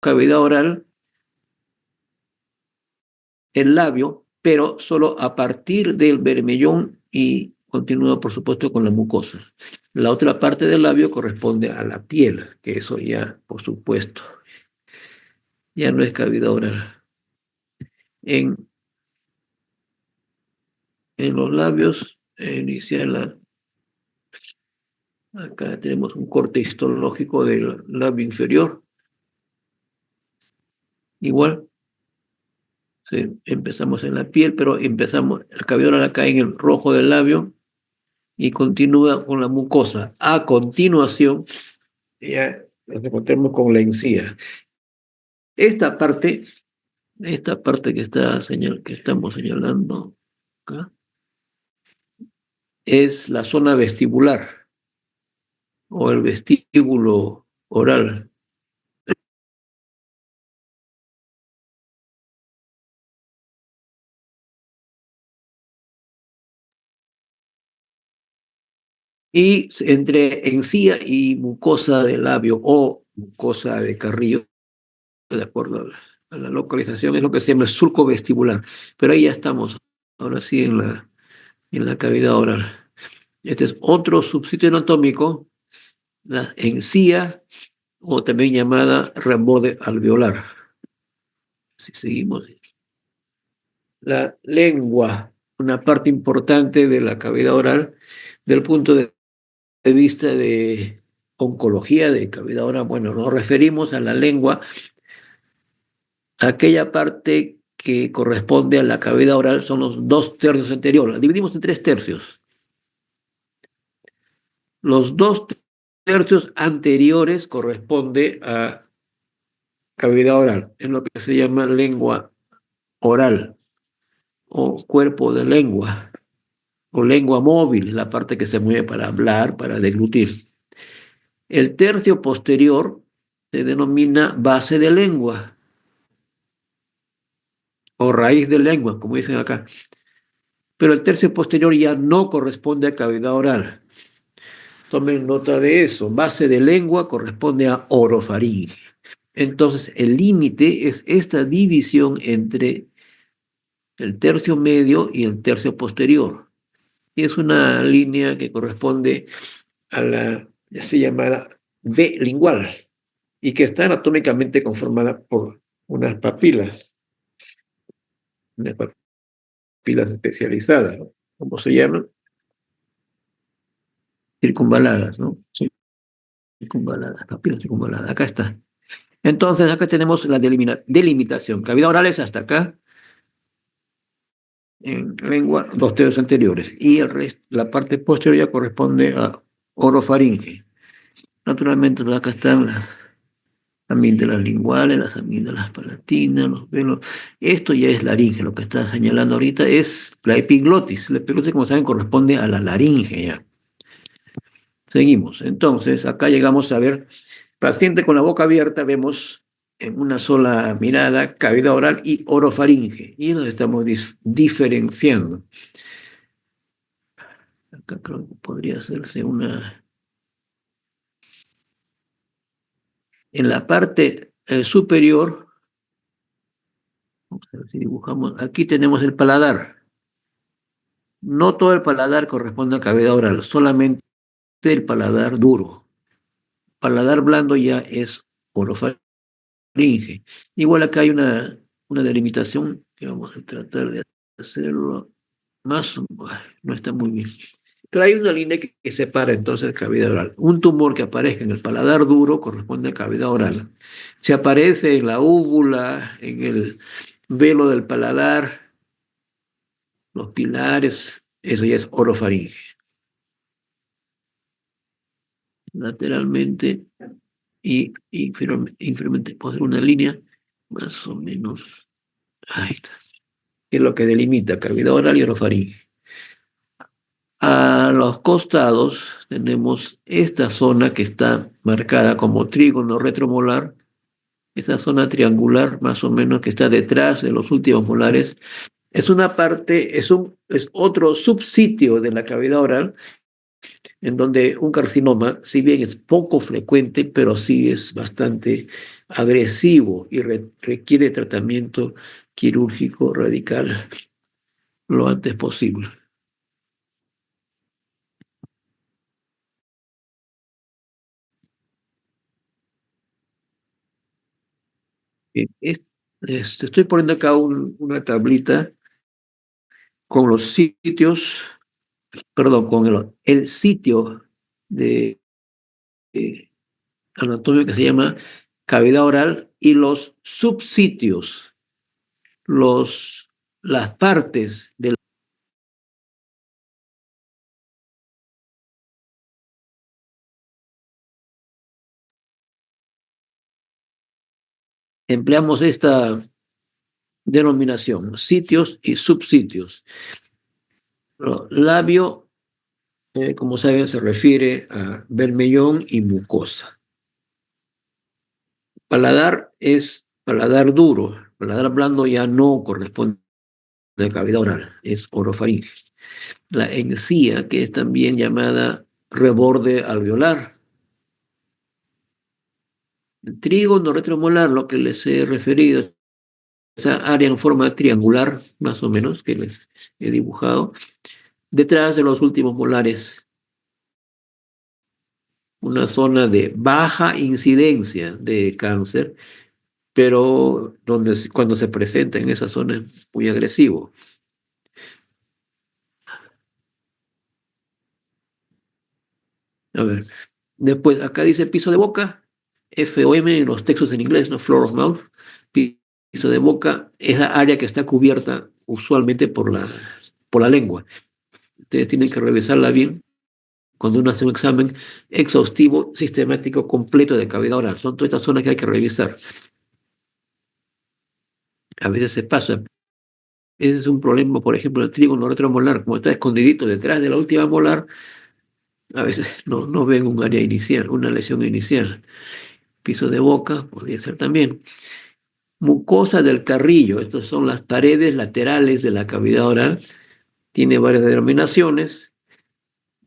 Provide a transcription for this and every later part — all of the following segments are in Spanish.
cavidad oral el labio, pero solo a partir del bermellón y continúa, por supuesto, con la mucosa. La otra parte del labio corresponde a la piel, que eso ya, por supuesto, ya no es cavidad oral. En los labios, inicial, acá tenemos un corte histológico del labio inferior. Igual, sí, empezamos en la piel, pero empezamos, el cavidad oral acá en el rojo del labio y continúa con la mucosa. A continuación, ya nos encontramos con la encía. Esta parte que estamos señalando acá, es la zona vestibular o el vestíbulo oral. Y entre encía y mucosa del labio o mucosa de carrillo, de acuerdo a la localización, es lo que se llama el surco vestibular. Pero ahí ya estamos, ahora sí, en la cavidad oral. Este es otro subsitio anatómico, la encía, o también llamada reborde alveolar. Si seguimos. La lengua, una parte importante de la cavidad oral, del punto de vista de oncología de cavidad oral. Bueno, nos referimos a la lengua, aquella parte que corresponde a la cavidad oral son los 2/3 anteriores. La dividimos en 3/3. Los 2/3 anteriores corresponde a cavidad oral, en lo que se llama lengua oral o cuerpo de lengua o lengua móvil, la parte que se mueve para hablar, para deglutir. El tercio posterior se denomina base de lengua o raíz de lengua, como dicen acá. Pero el tercio posterior ya no corresponde a cavidad oral. Tomen nota de eso. Base de lengua corresponde a orofaringe. Entonces, el límite es esta división entre el tercio medio y el tercio posterior. Y es una línea que corresponde a la así llamada V lingual y que está anatómicamente conformada por unas papilas especializadas, ¿no? ¿Cómo se llaman? Circunvaladas, ¿no? Circunvaladas, papilas circunvaladas. Acá está. Entonces, acá tenemos la delimitación. Cavidad oral es hasta acá, en lengua, 2/3 anteriores. Y el resto, la parte posterior ya corresponde a orofaringe. Naturalmente, pues acá están las amígdalas linguales, las amígdalas palatinas, los velos. Esto ya es laringe. Lo que está señalando ahorita es la epiglotis. La epiglotis, como saben, corresponde a la laringe ya. Seguimos. Entonces, acá llegamos a ver paciente con la boca abierta, vemos en una sola mirada cavidad oral y orofaringe. Y nos estamos diferenciando. Acá creo que podría hacerse una... En la parte superior, vamos a ver si dibujamos, aquí tenemos el paladar. No todo el paladar corresponde a cavidad oral, solamente el paladar duro. Paladar blando ya es orofaringe. Igual acá hay una delimitación que vamos a tratar de hacerlo más, no está muy bien. Pero hay una línea que separa entonces cavidad oral. Un tumor que aparezca en el paladar duro corresponde a cavidad oral. Si aparece en la úvula, en el velo del paladar, los pilares, eso ya es orofaringe. Lateralmente y inferiormente puede ser una línea más o menos. Ahí está. Que es lo que delimita cavidad oral y orofaringe. A los costados tenemos esta zona que está marcada como trígono retromolar, esa zona triangular más o menos que está detrás de los últimos molares. Es una parte, es otro subsitio de la cavidad oral en donde un carcinoma, si bien es poco frecuente, pero sí es bastante agresivo y requiere tratamiento quirúrgico radical lo antes posible. Es, estoy poniendo acá una tablita con los sitios, perdón, con el sitio de anatomía que se llama cavidad oral y los subsitios, las partes del... Empleamos esta denominación, sitios y subsitios. Labio, como saben, se refiere a bermellón y mucosa. Paladar es paladar duro, paladar blando ya no corresponde a la cavidad oral, es orofaringe. La encía, que es también llamada reborde alveolar. El trígono retromolar, lo que les he referido, esa área en forma triangular, más o menos, que les he dibujado, detrás de los últimos molares, una zona de baja incidencia de cáncer, pero cuando se presenta en esa zona es muy agresivo. A ver, después acá dice piso de boca, FOM en los textos en inglés, ¿no? Floor of mouth, piso de boca, esa área que está cubierta usualmente por la lengua. Ustedes tienen que revisarla bien cuando uno hace un examen exhaustivo, sistemático, completo de cavidad oral. Son todas estas zonas que hay que revisar. A veces se pasa. Ese es un problema, por ejemplo, el trígono retromolar, como está escondidito detrás de la última molar, a veces no ven un área inicial, una lesión inicial. Piso de boca, podría ser también. Mucosa del carrillo, estas son las paredes laterales de la cavidad oral. Tiene varias denominaciones.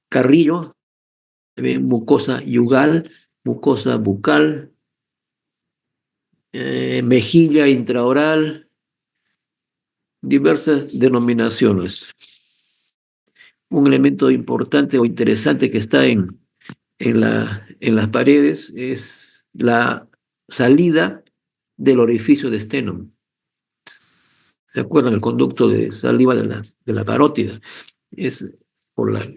Carrillo, mucosa yugal, mucosa bucal, mejilla intraoral, diversas denominaciones. Un elemento importante o interesante que está en las paredes es la salida del orificio de Stenum. ¿Se acuerdan? El conducto de saliva de la parótida es por la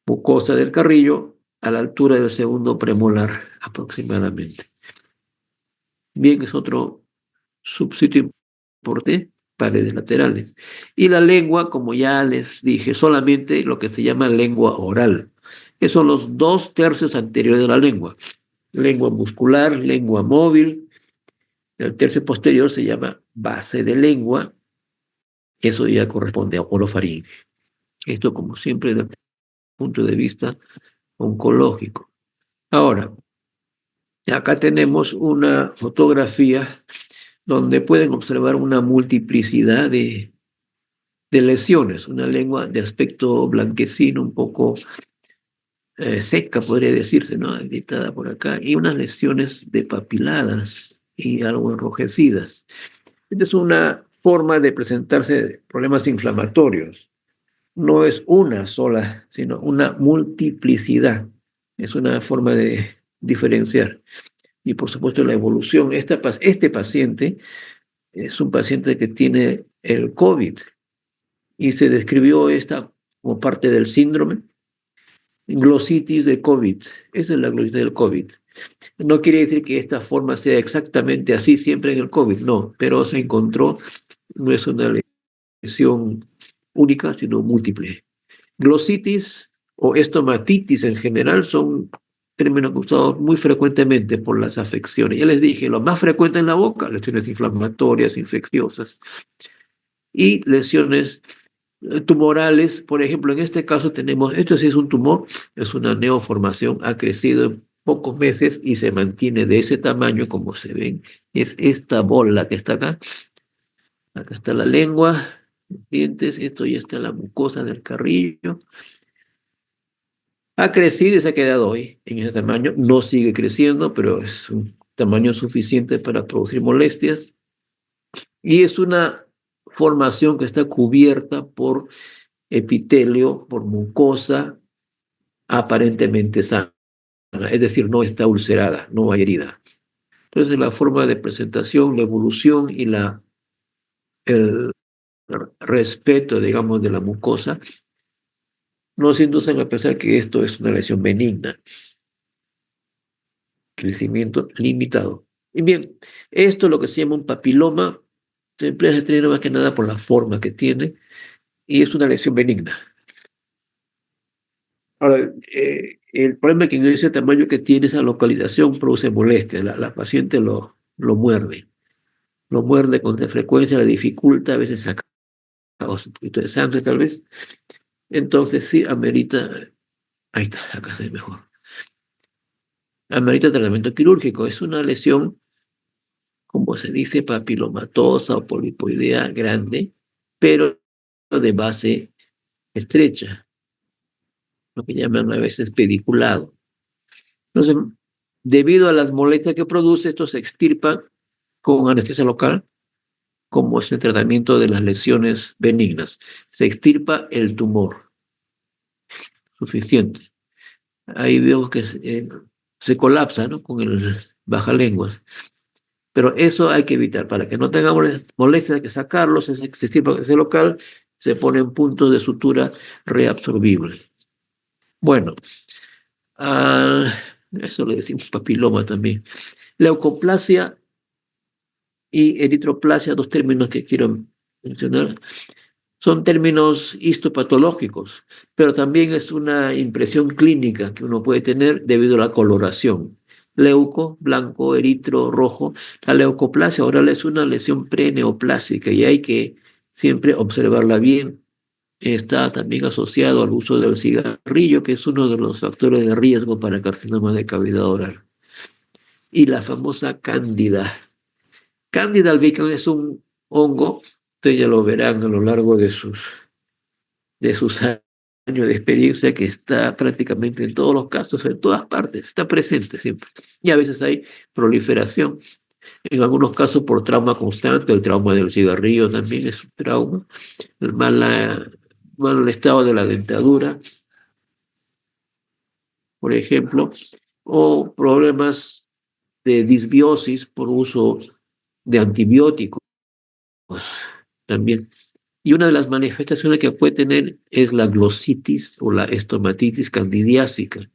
mucosa del carrillo a la altura del segundo premolar aproximadamente. Bien, es otro subsitio importante, paredes laterales. Y la lengua, como ya les dije, solamente lo que se llama lengua oral, que son los 2/3 anteriores de la lengua. Lengua muscular, lengua móvil. El tercio posterior se llama base de lengua. Eso ya corresponde a orofaringe. Esto, como siempre, desde el punto de vista oncológico. Ahora, acá tenemos una fotografía donde pueden observar una multiplicidad de lesiones, una lengua de aspecto blanquecino, un poco seca, podría decirse, ¿no? Agrietada por acá, y unas lesiones de papiladas y algo enrojecidas. Esta es una forma de presentarse problemas inflamatorios. No es una sola, sino una multiplicidad. Es una forma de diferenciar. Y por supuesto la evolución. Este paciente es un paciente que tiene el COVID y se describió esta como parte del síndrome, glositis de COVID. Esa es la glositis del COVID. No quiere decir que esta forma sea exactamente así siempre en el COVID, no, pero se encontró, no es una lesión única, sino múltiple. Glositis o estomatitis en general son términos usados muy frecuentemente por las afecciones. Ya les dije, lo más frecuente en la boca, lesiones inflamatorias, infecciosas y lesiones tumorales. Por ejemplo, en este caso tenemos, esto sí es un tumor, es una neoformación, ha crecido en pocos meses y se mantiene de ese tamaño como se ven. Es esta bola que está acá. Acá está la lengua, dientes, esto ya está la mucosa del carrillo. Ha crecido y se ha quedado hoy en ese tamaño. No sigue creciendo, pero es un tamaño suficiente para producir molestias, y es una formación que está cubierta por epitelio, por mucosa aparentemente sana, es decir, no está ulcerada, no hay herida. Entonces, la forma de presentación, la evolución y el respeto, digamos, de la mucosa nos inducen a pensar que esto es una lesión benigna, crecimiento limitado. Y bien, esto es lo que se llama un papiloma, se emplea este término más que nada por la forma que tiene, y es una lesión benigna. Ahora, el problema es que en ese tamaño que tiene, esa localización produce molestia, la paciente lo muerde con frecuencia, la dificulta, a veces saca un poquito de sangre tal vez, entonces sí amerita, ahí está, acá se ve mejor, amerita tratamiento quirúrgico. Es una lesión, como se dice, papilomatosa o polipoidea grande, pero de base estrecha, lo que llaman a veces pediculado. Entonces, debido a las molestias que produce, esto se extirpa con anestesia local, como es el tratamiento de las lesiones benignas. Se extirpa el tumor, suficiente. Ahí veo que se colapsa, ¿no?, con el bajalenguas. Pero eso hay que evitar. Para que no tengamos molestias, hay que sacarlo, se extirpa ese local, se pone en puntos de sutura reabsorbible. Bueno, eso le decimos papiloma también. Leucoplasia y eritroplasia, dos términos que quiero mencionar, son términos histopatológicos, pero también es una impresión clínica que uno puede tener debido a la coloración. Leuco, blanco, eritro, rojo. La leucoplasia oral es una lesión preneoplásica y hay que siempre observarla bien. Está también asociado al uso del cigarrillo, que es uno de los factores de riesgo para carcinoma de cavidad oral. Y la famosa cándida. Candida albicans es un hongo, ustedes ya lo verán a lo largo de sus años de experiencia, que está prácticamente en todos los casos, en todas partes, está presente siempre. Y a veces hay proliferación, en algunos casos por trauma constante, el trauma del cigarrillo también es un trauma, el mal estado de la dentadura, por ejemplo, o problemas de disbiosis por uso de antibióticos también. Y una de las manifestaciones que puede tener es la glositis o la estomatitis candidiásica,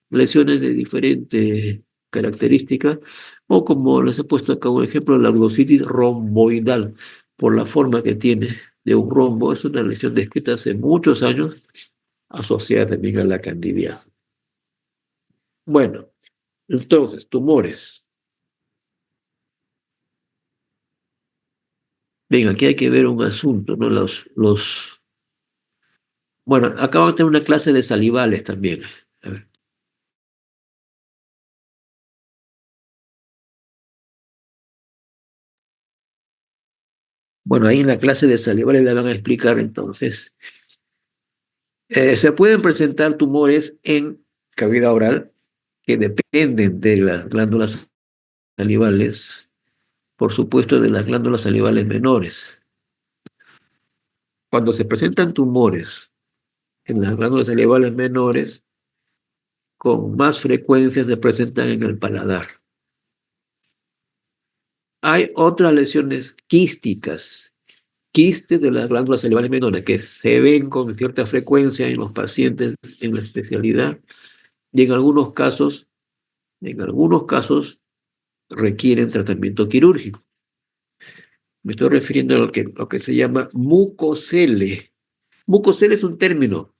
lesiones de diferente característica, o como les he puesto acá un ejemplo, la glositis romboidal, por la forma que tiene de un rombo. Es una lesión descrita hace muchos años, asociada también a la candidiasis. Bueno, entonces, tumores. Bien, aquí hay que ver un asunto, ¿no? Bueno, acá vamos a tener una clase de salivales también. A ver. Bueno, ahí en la clase de salivales le van a explicar entonces. Se pueden presentar tumores en cavidad oral que dependen de las glándulas salivales, por supuesto de las glándulas salivales menores. Cuando se presentan tumores en las glándulas salivales menores, con más frecuencia se presentan en el paladar. Hay otras lesiones quísticas, quistes de las glándulas salivales menores, que se ven con cierta frecuencia en los pacientes en la especialidad, y en algunos casos requieren tratamiento quirúrgico. Me estoy refiriendo a lo que se llama mucocele. Mucocele es un término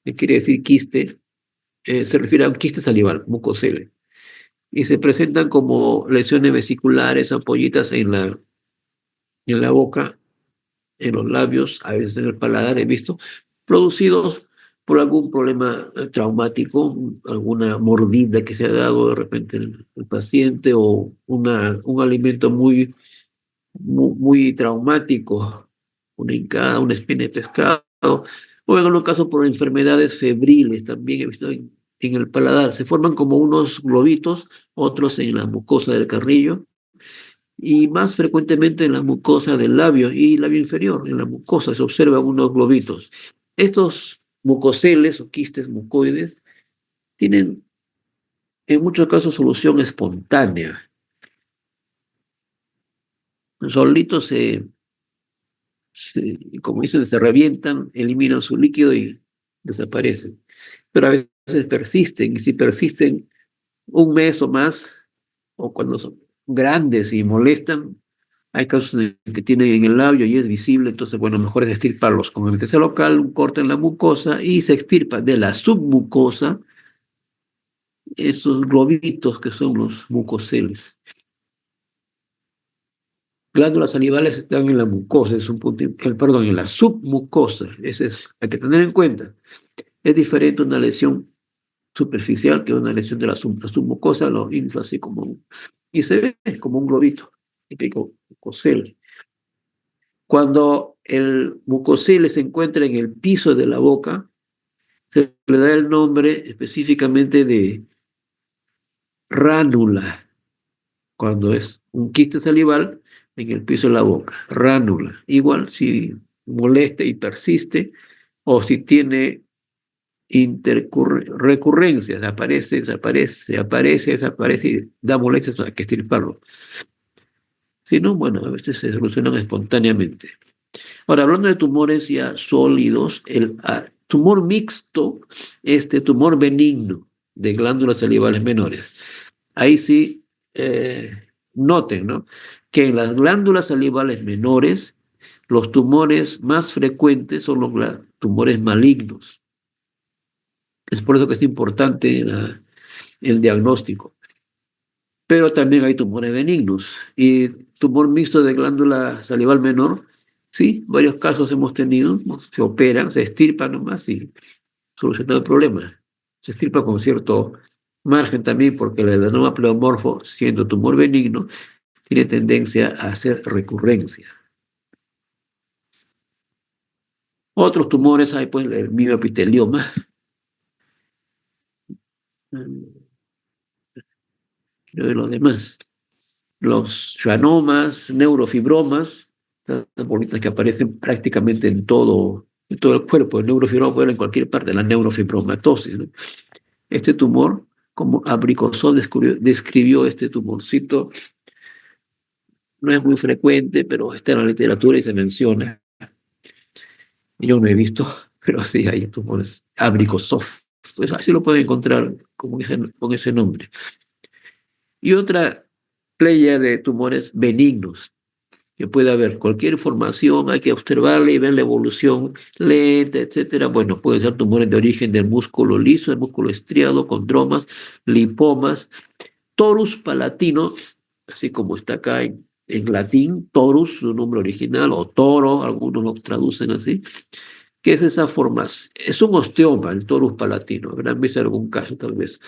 que quiere decir quiste, se refiere a un quiste salival, mucocele. Y se presentan como lesiones vesiculares, ampollitas en la boca, en los labios, a veces en el paladar, he visto, producidos por algún problema traumático, alguna mordida que se ha dado de repente el paciente, o un alimento muy traumático, una hincada, una espina de pescado, o en algunos casos por enfermedades febriles. También he visto en el paladar. Se forman como unos globitos, otros en la mucosa del carrillo y más frecuentemente en la mucosa del labio y labio inferior. En la mucosa se observan unos globitos. Estos mucoceles o quistes mucoides tienen en muchos casos solución espontánea. Solitos como dicen, se revientan, eliminan su líquido y desaparecen. Pero a veces persisten, y si persisten un mes o más, o cuando son grandes y molestan, hay casos en que tienen en el labio y es visible, entonces, bueno, mejor es extirparlos con anestesia local, un corte en la mucosa y se extirpa de la submucosa esos globitos que son los mucoceles. Glándulas salivales están en la mucosa, es un punto, perdón, en la submucosa, ese es, hay que tener en cuenta. Es diferente una lesión superficial que una lesión de la submucosa, lo infla así como, y se ve como un globito, típico mucocele. Cuando el mucocele se encuentra en el piso de la boca, se le da el nombre específicamente de ránula, cuando es un quiste salival en el piso de la boca, ránula. Igual si molesta y persiste, o si tiene recurrencias, aparece, desaparece, aparece, desaparece y da molestias, hay que extirparlo. Si no, bueno, a veces se solucionan espontáneamente. Ahora, hablando de tumores ya sólidos, el tumor mixto, tumor benigno de glándulas salivales menores. Ahí sí, noten, ¿no? Que en las glándulas salivales menores, los tumores más frecuentes son los tumores malignos. Es por eso que es importante el diagnóstico. Pero también hay tumores benignos. Y tumor mixto de glándula salival menor, sí, varios casos hemos tenido, se operan, se extirpan nomás y solucionado el problema. Se extirpa con cierto margen también porque el adenoma pleomorfo, siendo tumor benigno, tiene tendencia a hacer recurrencia. Otros tumores hay, pues, el mioepitelioma, de los demás. Los schwannomas, neurofibromas, las bolitas que aparecen prácticamente en todo el cuerpo. El neurofibroma puede en cualquier parte, la neurofibromatosis, ¿no? Este tumor, como Abricosol describió este tumorcito, no es muy frecuente, pero está en la literatura y se menciona. Yo no he visto, pero sí hay tumores. Abricosol, pues así lo pueden encontrar con ese nombre. Y otra playa de tumores benignos, que puede haber cualquier formación, hay que observarla y ver la evolución lenta, etcétera. Bueno, pueden ser tumores de origen del músculo liso, del músculo estriado, condromas, lipomas, torus palatino, así como está acá en latín, torus, su nombre original, o toro, algunos lo traducen así. ¿Qué es esa forma? Es un osteoma, el torus palatino. Habrán visto algún caso, tal vez.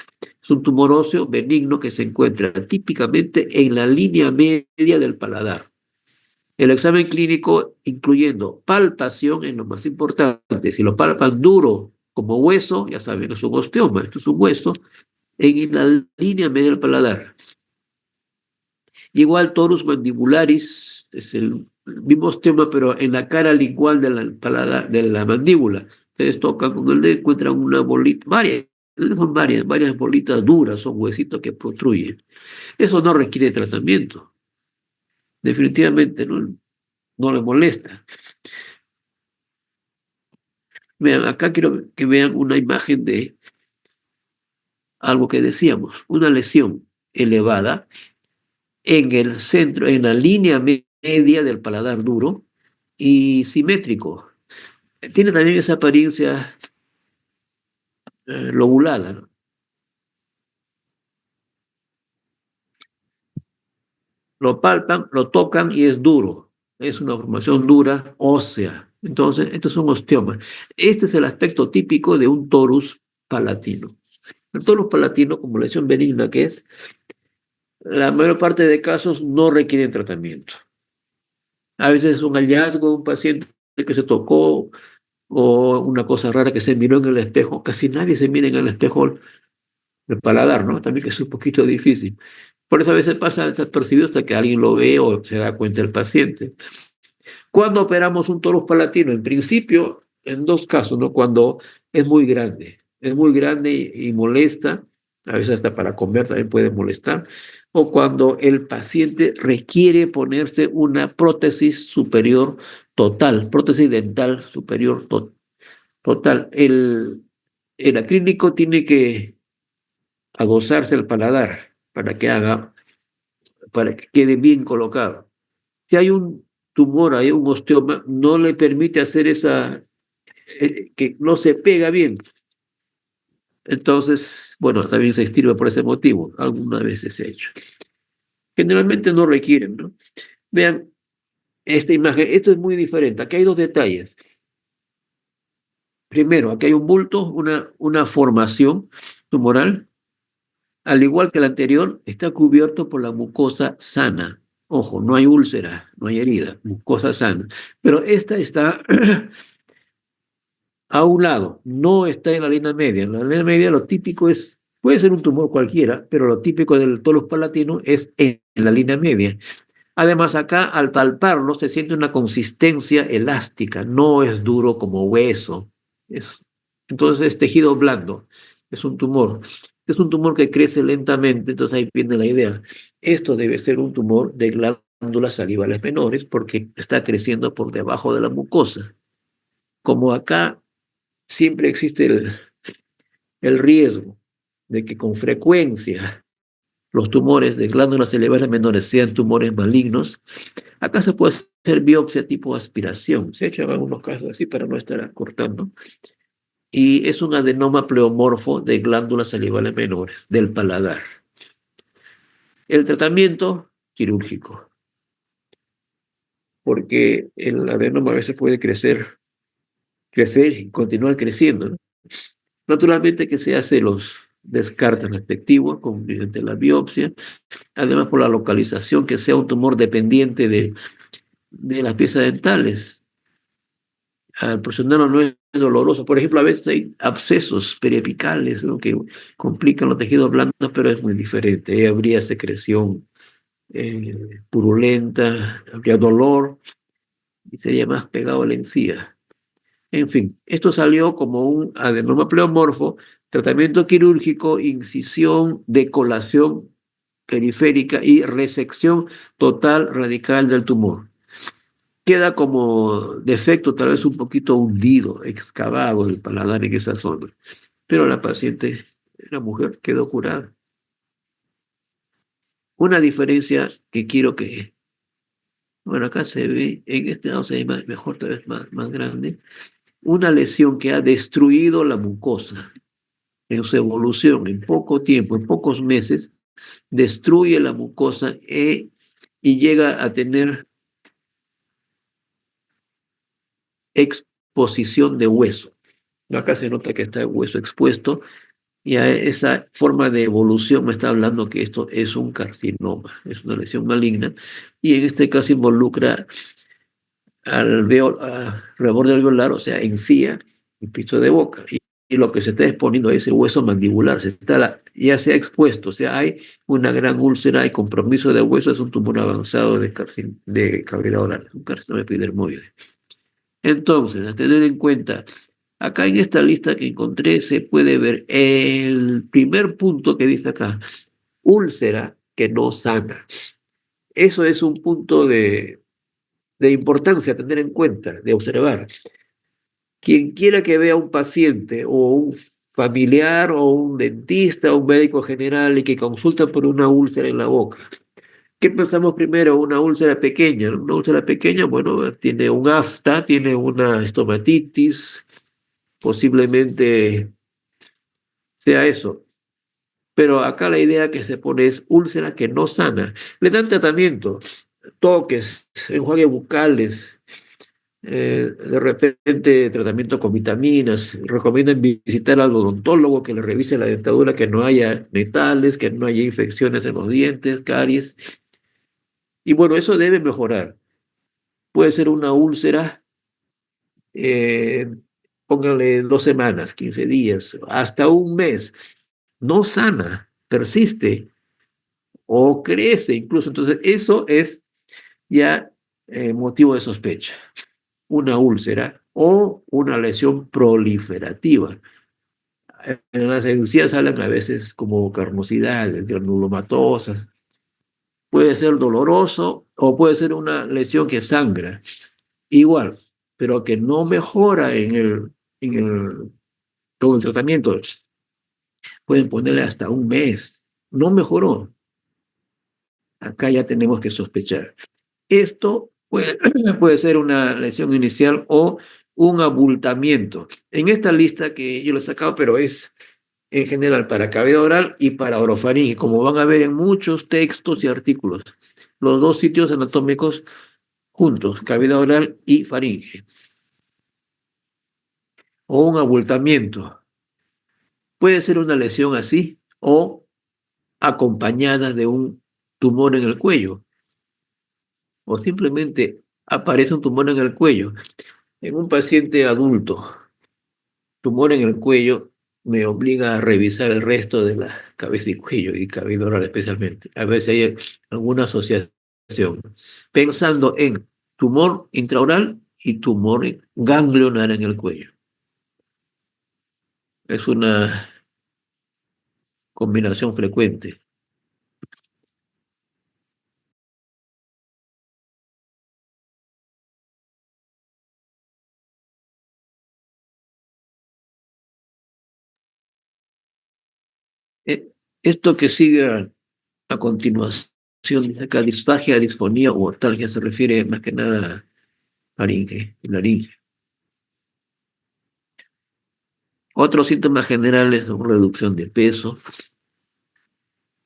Es un tumor óseo benigno que se encuentra típicamente en la línea media del paladar. El examen clínico, incluyendo palpación, es lo más importante. Si lo palpan duro como hueso, ya saben, es un osteoma, esto es un hueso, en la línea media del paladar. Igual torus mandibularis es el mismo osteoma, pero en la cara lingual de la mandíbula. Ustedes tocan con el dedo, encuentran una bolita, son varias bolitas duras, son huesitos que protruyen. Eso no requiere tratamiento. Definitivamente no le molesta. Vean, acá quiero que vean una imagen de algo que decíamos, una lesión elevada en el centro, en la línea media del paladar duro y simétrico. Tiene también esa apariencia lobulada, ¿no? Lo palpan, lo tocan y es duro. Es una formación dura, ósea. Entonces, estos son osteomas. Este es el aspecto típico de un torus palatino. El torus palatino, como lesión benigna que es, la mayor parte de casos no requieren tratamiento. A veces es un hallazgo de un paciente que se tocó o una cosa rara que se miró en el espejo. Casi nadie se mira en el espejo el paladar, ¿no? También que es un poquito difícil. Por eso a veces pasa desapercibido hasta que alguien lo ve o se da cuenta el paciente. ¿Cuándo operamos un torus palatino? En principio, en dos casos, ¿no? Cuando es muy grande y molesta, a veces hasta para comer también puede molestar, o cuando el paciente requiere ponerse una prótesis superior total, prótesis dental superior total. El acrílico tiene que aguzarse el paladar para que quede bien colocado. Si hay un tumor, hay un osteoma, no le permite hacer que no se pega bien. Entonces, bueno, también se estirba por ese motivo. Algunas veces se ha hecho. Generalmente no requieren, ¿no? Vean esta imagen, esto es muy diferente. Aquí hay dos detalles. Primero, aquí hay un bulto, una formación tumoral. Al igual que el anterior, está cubierto por la mucosa sana. Ojo, no hay úlcera, no hay herida, mucosa sana. Pero esta está a un lado, no está en la línea media. En la línea media lo típico es, puede ser un tumor cualquiera, pero lo típico del tolus palatino es en la línea media. Además, acá al palparlo se siente una consistencia elástica, no es duro como hueso. Es, entonces es tejido blando, es un tumor. Es un tumor que crece lentamente, entonces ahí viene la idea. Esto debe ser un tumor de glándulas salivales menores porque está creciendo por debajo de la mucosa. Como acá siempre existe el riesgo de que con frecuencia los tumores de glándulas salivales menores sean tumores malignos, acá se puede hacer biopsia tipo aspiración. Se ha hecho en algunos casos así para no estar acortando. Y es un adenoma pleomorfo de glándulas salivales menores, del paladar. El tratamiento quirúrgico, porque el adenoma a veces puede crecer y continuar creciendo, ¿no? Naturalmente que se hace los descartes respectivos mediante la biopsia, además por la localización, que sea un tumor dependiente de las piezas dentales. Al porcionarlo no es doloroso. Por ejemplo, a veces hay abscesos periapicales, ¿no?, que complican los tejidos blandos, pero es muy diferente. Ahí habría secreción purulenta, habría dolor y sería más pegado a la encía. En fin, esto salió como un adenoma pleomorfo, tratamiento quirúrgico, incisión, decolación periférica y resección total radical del tumor. Queda como defecto, tal vez un poquito hundido, excavado el paladar en esa zona. Pero la paciente, la mujer, quedó curada. Una diferencia que quiero que, bueno, acá se ve, en este lado se ve mejor, tal vez más grande, una lesión que ha destruido la mucosa en su evolución, en poco tiempo, en pocos meses, destruye la mucosa y llega a tener exposición de hueso. Acá se nota que está el hueso expuesto y a esa forma de evolución me está hablando que esto es un carcinoma, es una lesión maligna y en este caso involucra al reborde alveolar, o sea, encía y piso de boca. Y lo que se está exponiendo es el hueso mandibular, ya se ha expuesto, o sea, hay una gran úlcera, hay compromiso de hueso, es un tumor avanzado de cavidad oral, un carcinoma epidermoide. Entonces, a tener en cuenta, acá en esta lista que encontré se puede ver el primer punto que dice acá, úlcera que no sana. Eso es un punto de importancia a tener en cuenta, de observar. Quien quiera que vea a un paciente o un familiar o un dentista o un médico general y que consulta por una úlcera en la boca, ¿qué pensamos primero? Una úlcera pequeña. Una úlcera pequeña, bueno, tiene un afta, tiene una estomatitis, posiblemente sea eso. Pero acá la idea que se pone es úlcera que no sana. Le dan tratamiento, toques, enjuagues bucales, de repente tratamiento con vitaminas. Recomiendan visitar al odontólogo que le revise la dentadura, que no haya metales, que no haya infecciones en los dientes, caries. Y bueno, eso debe mejorar. Puede ser una úlcera, eh, pónganle 2 semanas, 15 días, hasta un mes. no sana, persiste o crece incluso. Entonces, eso es ya motivo de sospecha. Una úlcera o una lesión proliferativa. En las encías hablan a veces como carnosidades, granulomatosas. Puede ser doloroso o puede ser una lesión que sangra. Igual, pero que no mejora con el tratamiento. Pueden ponerle hasta un mes. No mejoró. Acá ya tenemos que sospechar. Esto puede, puede ser una lesión inicial o un abultamiento. En esta lista que yo lo he sacado, pero es en general para cavidad oral y para orofaringe, como van a ver en muchos textos y artículos. Los dos sitios anatómicos juntos, cavidad oral y faringe. O un abultamiento. Puede ser una lesión así o acompañada de un tumor en el cuello o simplemente aparece un tumor en el cuello. En un paciente adulto, tumor en el cuello me obliga a revisar el resto de la cabeza y cuello y cavidad oral especialmente, a ver si hay alguna asociación, pensando en tumor intraoral y tumor ganglionar en el cuello. Es una combinación frecuente. Eh, Esto que sigue a continuación, dice acá, disfagia, disfonía o ortalgia, se refiere más que nada a laringe. Otros síntomas generales son reducción de peso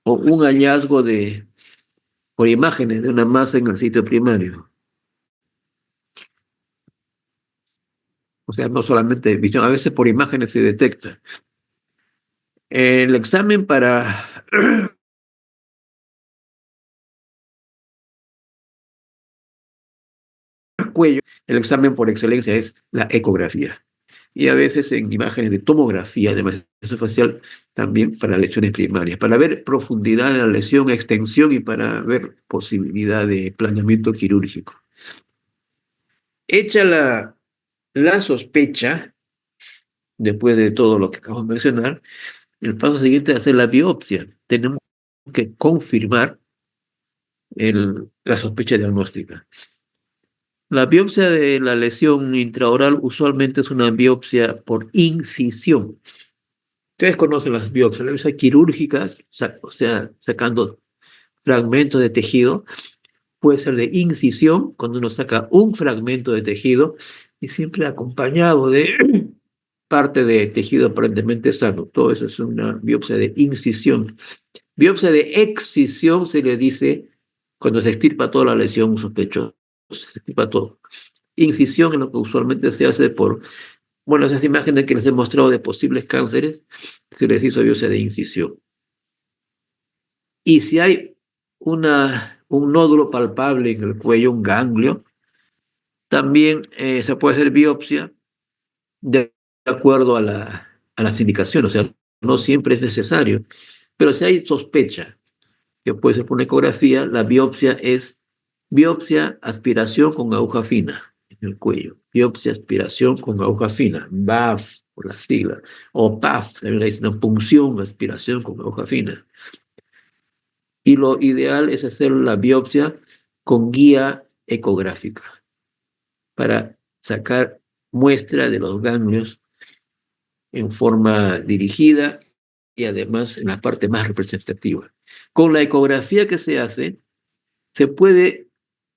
o un hallazgo por imágenes de una masa en el sitio primario. O sea, no solamente visión, a veces por imágenes se detecta. El examen para cuello, el examen por excelencia es la ecografía. Y a veces en imágenes de tomografía de macizo facial también para lesiones primarias, para ver profundidad de la lesión, extensión y para ver posibilidad de planeamiento quirúrgico. Hecha la sospecha, después de todo lo que acabo de mencionar, el paso siguiente es hacer la biopsia. Tenemos que confirmar la sospecha diagnóstica. La biopsia de la lesión intraoral usualmente es una biopsia por incisión. Ustedes conocen las biopsias, la biopsia quirúrgica, o sea, sacando fragmentos de tejido, puede ser de incisión, cuando uno saca un fragmento de tejido y siempre acompañado de parte de tejido aparentemente sano. Todo eso es una biopsia de incisión. Biopsia de excisión se le dice cuando se extirpa toda la lesión sospechosa, se extirpa todo. Incisión es lo que usualmente se hace bueno, esas imágenes que les he mostrado de posibles cánceres, se les hizo biopsia de incisión. Y si hay un nódulo palpable en el cuello, un ganglio, también se puede hacer biopsia de acuerdo a las indicaciones, o sea, no siempre es necesario, pero si hay sospecha que puede ser por una ecografía, la biopsia es biopsia, aspiración con aguja fina en el cuello. Biopsia, aspiración con aguja fina, BAF por la sigla, o PAF, también le dicen punción, aspiración con aguja fina. Y lo ideal es hacer la biopsia con guía ecográfica para sacar muestra de los ganglios en forma dirigida y además en la parte más representativa. Con la ecografía que se hace, se puede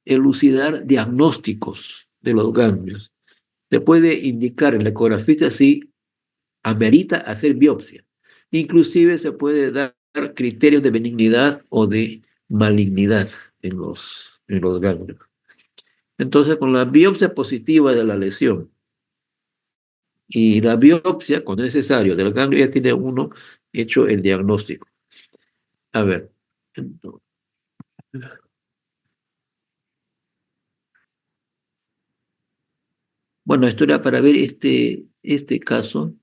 elucidar diagnósticos de los ganglios. Se puede indicar en la ecografía si amerita hacer biopsia. Inclusive se puede dar criterios de benignidad o de malignidad en los ganglios. Entonces, con la biopsia positiva de la lesión y la biopsia, cuando es necesario, del ganglio, ya tiene uno hecho el diagnóstico. A ver. Bueno, esto era para ver este caso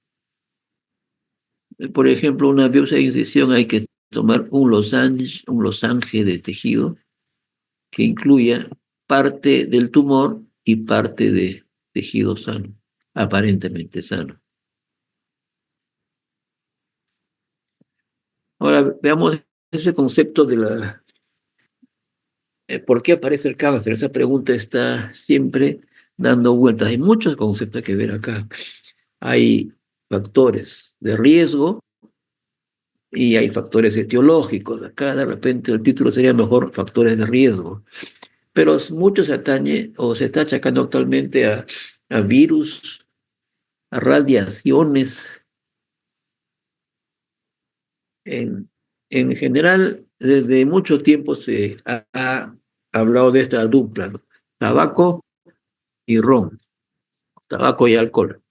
Por ejemplo, una biopsia de incisión hay que tomar un losange de tejido que incluya parte del tumor y parte de tejido sano, aparentemente sano. Ahora veamos ese concepto de la ¿por qué aparece el cáncer? Esa pregunta está siempre dando vueltas. Hay muchos conceptos que ver acá. Hay factores de riesgo y hay factores etiológicos. Acá de repente el título sería mejor factores de riesgo. Pero mucho se atañe o se está achacando actualmente a virus, a radiaciones. En, en general, desde mucho tiempo se ha hablado de esta dupla, ¿no? Tabaco y ron, tabaco y alcohol,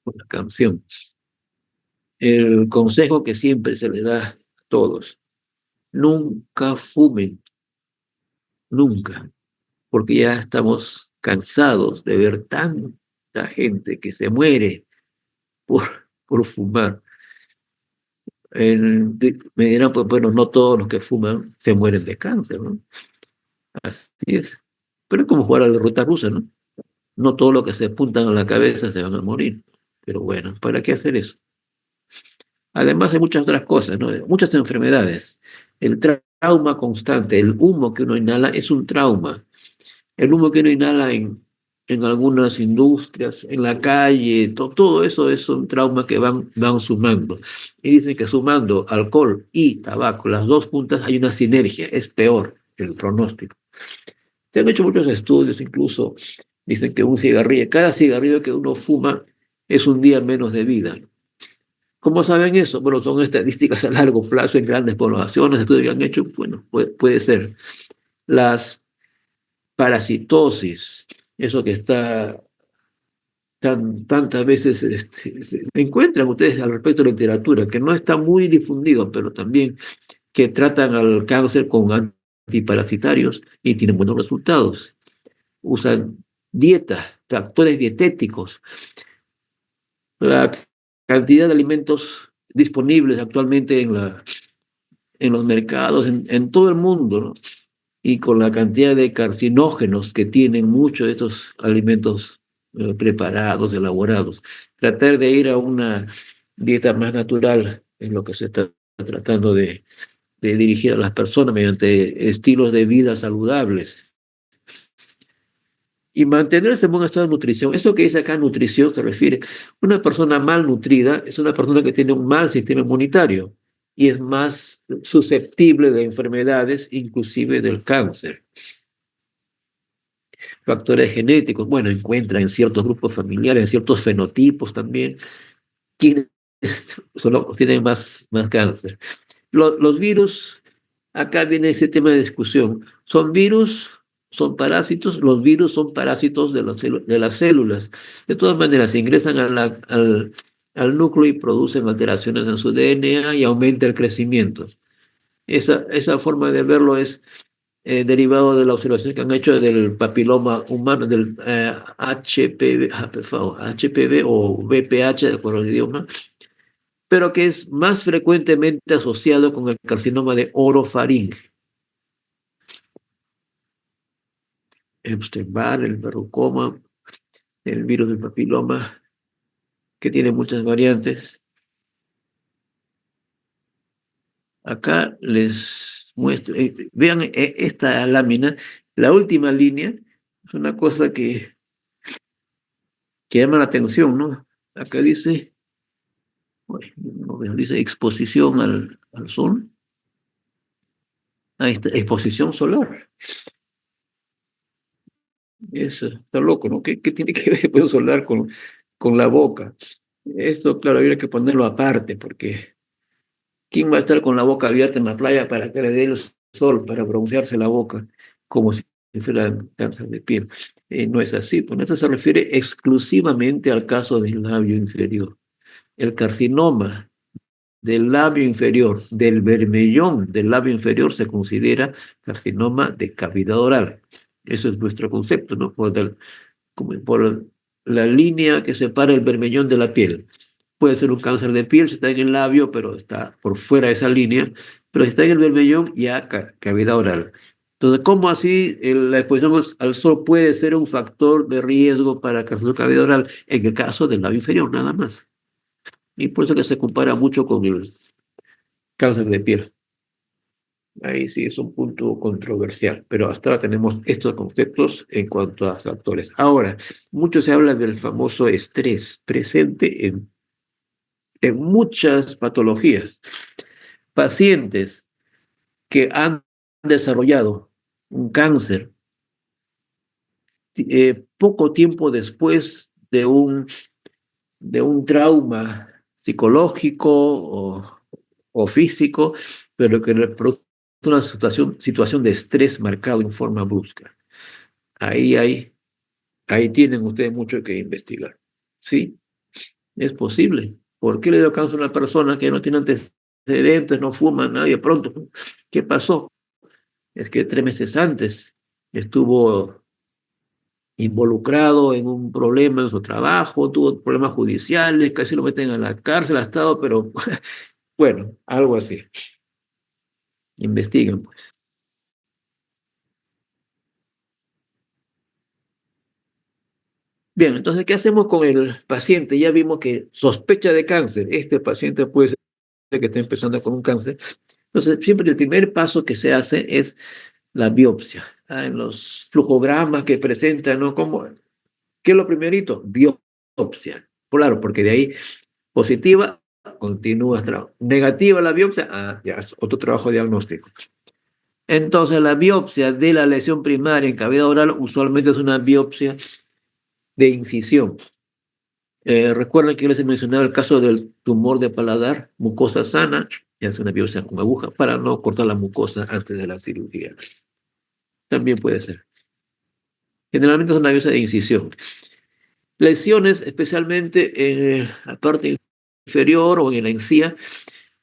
por la canción. El consejo que siempre se le da a todos, nunca fumen, nunca, porque ya estamos cansados de ver tanta gente que se muere por, por fumar. Me dirán, pues bueno, no todos los que fuman se mueren de cáncer, ¿no? Así es. Pero es como jugar a la ruta rusa, ¿no? No todos los que se apuntan a la cabeza se van a morir. Pero bueno, ¿para qué hacer eso? Además hay muchas otras cosas, ¿no? Muchas enfermedades. El trauma constante, el humo que uno inhala es un trauma. El humo que uno inhala en algunas industrias, en la calle, todo eso es un trauma que van sumando. Y dicen que sumando alcohol y tabaco, las dos juntas, hay una sinergia, es peor el pronóstico. Se han hecho muchos estudios, incluso dicen que cada cigarrillo que uno fuma es un día menos de vida. ¿Cómo saben eso? Bueno, son estadísticas a largo plazo en grandes poblaciones, estudios que han hecho, bueno, puede ser. Las parasitosis, eso que está tantas veces se encuentran ustedes al respecto de la literatura, que no está muy difundido, pero también que tratan al cáncer con antiparasitarios y tienen buenos resultados. Usan dieta, factores dietéticos, la cantidad de alimentos disponibles actualmente en los mercados, en todo el mundo, ¿no? Y con la cantidad de carcinógenos que tienen muchos de estos alimentos preparados, elaborados. Tratar de ir a una dieta más natural es lo que se está tratando de dirigir a las personas mediante estilos de vida saludables. Y mantenerse en buen estado de nutrición. Eso que dice acá nutrición se refiere, una persona malnutrida es una persona que tiene un mal sistema inmunitario y es más susceptible de enfermedades, inclusive del cáncer. Factores genéticos, bueno, encuentran en ciertos grupos familiares, en ciertos fenotipos también, quienes tienen más cáncer. Los virus, acá viene ese tema de discusión. ¿Son virus? ¿Son parásitos? Los virus son parásitos de las células. De todas maneras, ingresan al núcleo y producen alteraciones en su DNA y aumenta el crecimiento. Esa forma de verlo es derivado de la observación que han hecho del papiloma humano, del HPV, por favor, HPV o VPH, de acuerdo al idioma, pero que es más frecuentemente asociado con el carcinoma de orofaringe. Epstein-Barr, el verrucoma, el virus del papiloma, que tiene muchas variantes. Acá les muestro, vean esta lámina, la última línea, es una cosa que llama la atención, ¿no? Acá dice, no veo, dice exposición al sol. Ahí está, exposición solar. Está loco, ¿no? ¿Qué tiene que ver el solar con la boca? Esto, claro, habría que ponerlo aparte, porque ¿quién va a estar con la boca abierta en la playa para que le dé el sol, para broncearse la boca, como si fuera cáncer de piel? No es así, pues esto se refiere exclusivamente al caso del labio inferior. El carcinoma del labio inferior, del bermellón del labio inferior, se considera carcinoma de cavidad oral. Eso es nuestro concepto, ¿no? Como por la línea que separa el bermellón de la piel. Puede ser un cáncer de piel si está en el labio, pero está por fuera de esa línea. Pero si está en el berbellón, ya cavidad oral. Entonces, ¿cómo así la exposición al sol puede ser un factor de riesgo para cáncer de cavidad oral? En el caso del labio inferior, nada más. Y por eso que se compara mucho con el cáncer de piel. Ahí sí es un punto controversial, pero hasta ahora tenemos estos conceptos en cuanto a factores. Ahora, mucho se habla del famoso estrés presente en muchas patologías. Pacientes que han desarrollado un cáncer poco tiempo después de un trauma psicológico o físico, pero que le produce una situación de estrés marcado en forma brusca. Ahí tienen ustedes mucho que investigar. Sí, es posible. ¿Por qué le dio cáncer a una persona que no tiene antecedentes, no fuma, nadie pronto? ¿Qué pasó? Es que 3 meses antes estuvo involucrado en un problema en su trabajo, tuvo problemas judiciales, casi lo meten a la cárcel, ha estado, pero bueno, algo así. Investiguen, pues. Bien, entonces, ¿qué hacemos con el paciente? Ya vimos que sospecha de cáncer. Este paciente puede ser que esté empezando con un cáncer. Entonces, siempre el primer paso que se hace es la biopsia. En los flujogramas que presentan, ¿no? ¿Qué es lo primerito? Biopsia. Claro, porque de ahí positiva, continúa trabajo. Negativa la biopsia, ya es otro trabajo diagnóstico. Entonces, la biopsia de la lesión primaria en cavidad oral usualmente es una biopsia de incisión. Recuerden que les he mencionado el caso del tumor de paladar, mucosa sana, ya es una biopsia con aguja para no cortar la mucosa antes de la cirugía. También puede ser. Generalmente es una biopsia de incisión. Lesiones, especialmente en la parte inferior o en la encía,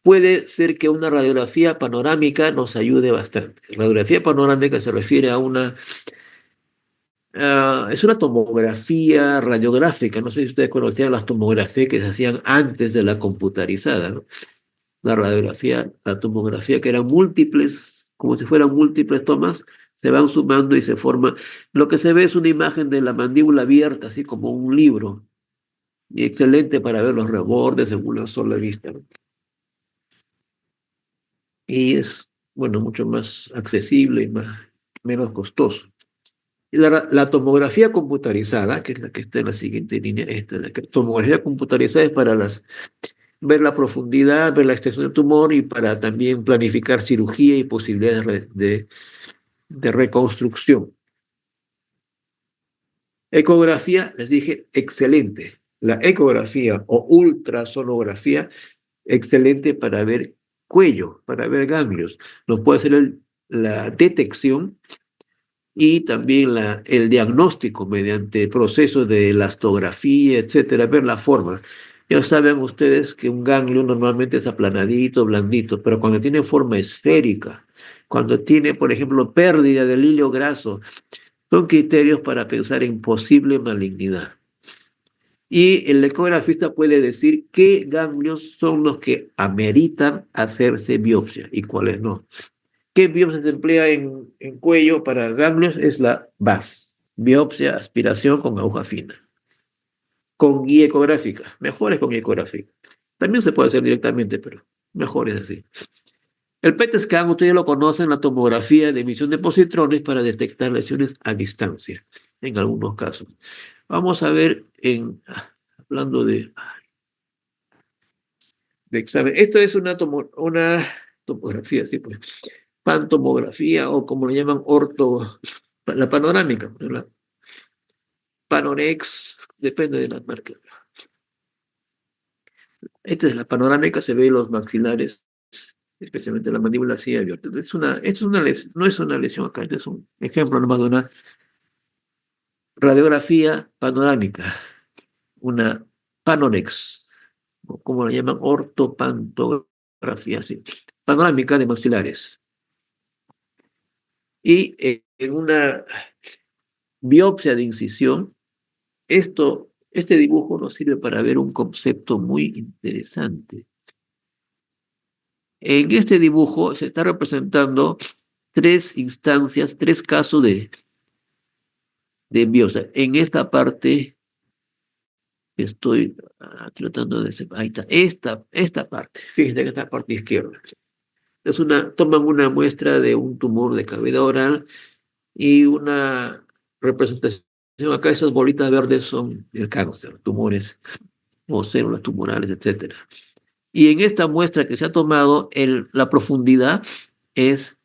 puede ser que una radiografía panorámica nos ayude bastante. Radiografía panorámica se refiere a es una tomografía radiográfica. No sé si ustedes conocían las tomografías que se hacían antes de la computarizada, ¿no? La radiografía, la tomografía, que eran múltiples, como si fueran múltiples tomas, se van sumando y se forma. Lo que se ve es una imagen de la mandíbula abierta, así como un libro, y excelente para ver los rebordes en una sola vista, ¿no? Y es, bueno, mucho más accesible y menos costoso. Y la tomografía computarizada, que es la que está en la siguiente línea, la tomografía computarizada es para ver la profundidad, ver la extensión del tumor y para también planificar cirugía y posibilidades de reconstrucción. Ecografía, les dije, excelente. La ecografía o ultrasonografía, excelente para ver cuello, para ver ganglios. Nos puede hacer la detección y también el diagnóstico mediante procesos de elastografía, etcétera, ver la forma. Ya saben ustedes que un ganglio normalmente es aplanadito, blandito, pero cuando tiene forma esférica, cuando tiene, por ejemplo, pérdida del hilo graso, son criterios para pensar en posible malignidad. Y el ecografista puede decir qué ganglios son los que ameritan hacerse biopsia y cuáles no. ¿Qué biopsia se emplea en cuello para ganglios? Es la BAF, biopsia, aspiración con aguja fina. Con guía ecográfica, mejor es con guía ecográfica. También se puede hacer directamente, pero mejor es así. El PET scan, ustedes lo conocen, la tomografía de emisión de positrones para detectar lesiones a distancia, en algunos casos. Vamos a ver, hablando de examen, esto es una tomografía, sí, pues, pantomografía o como le llaman la panorámica, la Panorex, depende de las marcas. Esta es la panorámica, se ve los maxilares, especialmente la mandíbula así abierta. No es una lesión acá, es un ejemplo nomás de una radiografía panorámica, una Panorex, o como la llaman, ortopantografía, sí, panorámica de maxilares. Y en una biopsia de incisión, esto Este dibujo nos sirve para ver un concepto muy interesante. En este dibujo se está representando tres instancias, tres casos de biopsia. En esta parte estoy tratando de... Ahí está, esta parte. Fíjense que esta parte izquierda. Toman una muestra de un tumor de cavidad oral y una representación. Acá esas bolitas verdes son el cáncer, tumores o células tumorales, etcétera. Y en esta muestra que se ha tomado, la profundidad es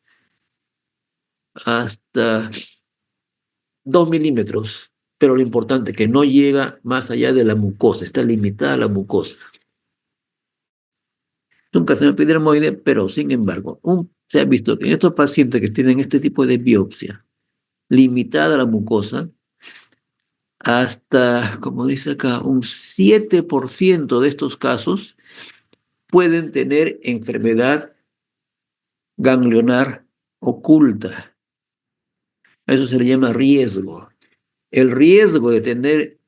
hasta 2 milímetros, pero lo importante es que no llega más allá de la mucosa, está limitada a la mucosa. Nunca se me epidermoide, pero sin embargo, se ha visto que en estos pacientes que tienen este tipo de biopsia limitada a la mucosa, hasta, como dice acá, un 7% de estos casos pueden tener enfermedad ganglionar oculta. Eso se le llama riesgo. El riesgo de tener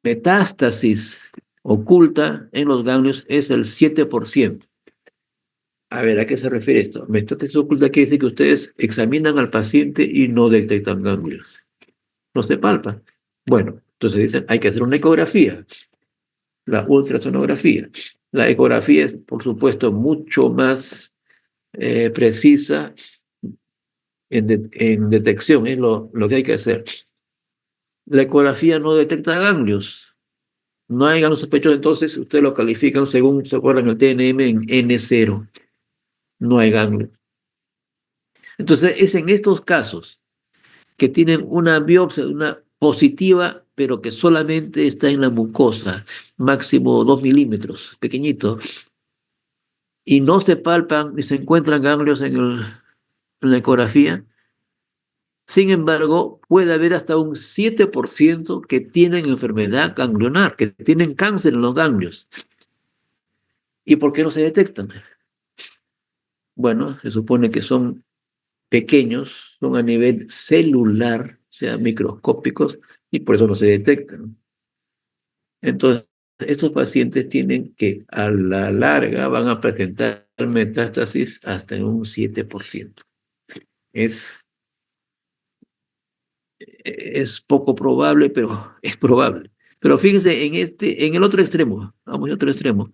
metástasis oculta en los ganglios es el 7%. A ver, ¿a qué se refiere esto? Metástasis oculta quiere decir que ustedes examinan al paciente y no detectan ganglios. No se palpa. Bueno, entonces dicen, hay que hacer una ecografía, la ultrasonografía. La ecografía es, por supuesto, mucho más precisa en detección, es lo que hay que hacer. La ecografía no detecta ganglios. No hay ganglios sospechosos, entonces ustedes lo califican según, se acuerdan, el TNM en N0. No hay ganglios. Entonces, es en estos casos que tienen una biopsia, una positiva, pero que solamente está en la mucosa, máximo 2 milímetros, pequeñito, y no se palpan ni se encuentran ganglios en la ecografía. Sin embargo, puede haber hasta un 7% que tienen enfermedad ganglionar, que tienen cáncer en los ganglios. ¿Y por qué no se detectan? Bueno, se supone que son pequeños, son a nivel celular, o sea, microscópicos, y por eso no se detectan. Entonces, estos pacientes tienen que, a la larga, van a presentar metástasis hasta en un 7%. Es poco probable, pero es probable. Pero fíjense, en el otro extremo, vamos al otro extremo,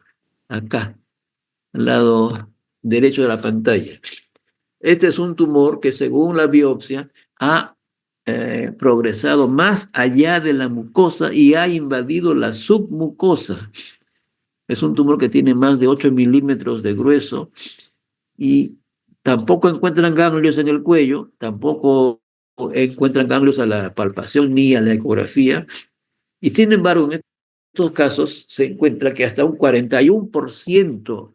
acá, al lado derecho de la pantalla. Este es un tumor que según la biopsia ha progresado más allá de la mucosa y ha invadido la submucosa. Es un tumor que tiene más de 8 milímetros de grueso y tampoco encuentran ganglios en el cuello, tampoco encuentran ganglios a la palpación ni a la ecografía. Y sin embargo, en estos casos se encuentra que hasta un 41%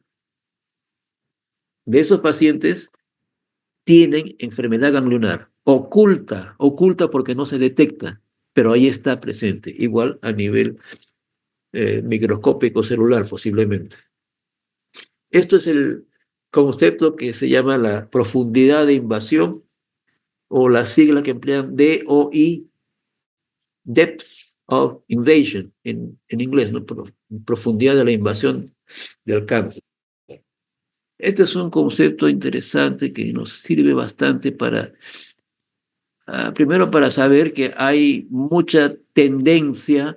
de esos pacientes tienen enfermedad ganglionar, oculta porque no se detecta, pero ahí está presente, igual a nivel microscópico celular posiblemente. Esto es el concepto que se llama la profundidad de invasión o la sigla que emplean DOI, Depth of Invasion en inglés, ¿no? Profundidad de la invasión del cáncer. Este es un concepto interesante que nos sirve bastante para, primero para saber que hay mucha tendencia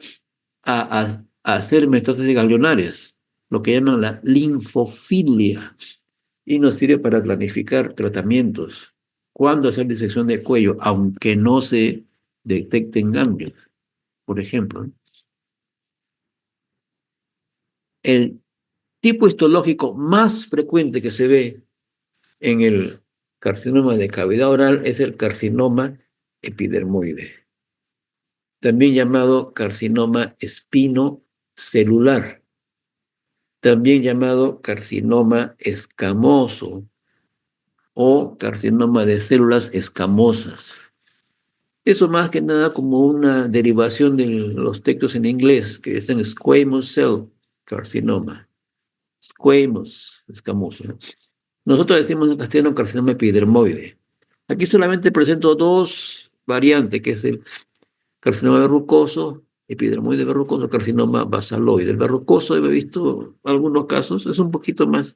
a hacer metástasis ganglionares, lo que llaman la linfofilia, y nos sirve para planificar tratamientos. Cuándo hacer disección de cuello, aunque no se detecten ganglios, por ejemplo. El tipo histológico más frecuente que se ve en el carcinoma de cavidad oral es el carcinoma epidermoide, también llamado carcinoma espinocelular, también llamado carcinoma escamoso o carcinoma de células escamosas. Eso más que nada como una derivación de los textos en inglés que dicen squamous cell carcinoma, squamous, escamoso, ¿no? Nosotros decimos en castellano carcinoma epidermoide. Aquí solamente presento dos variantes, que es el carcinoma verrucoso epidermoide verrucoso, carcinoma basaloide. El verrucoso, he visto algunos casos, es un poquito más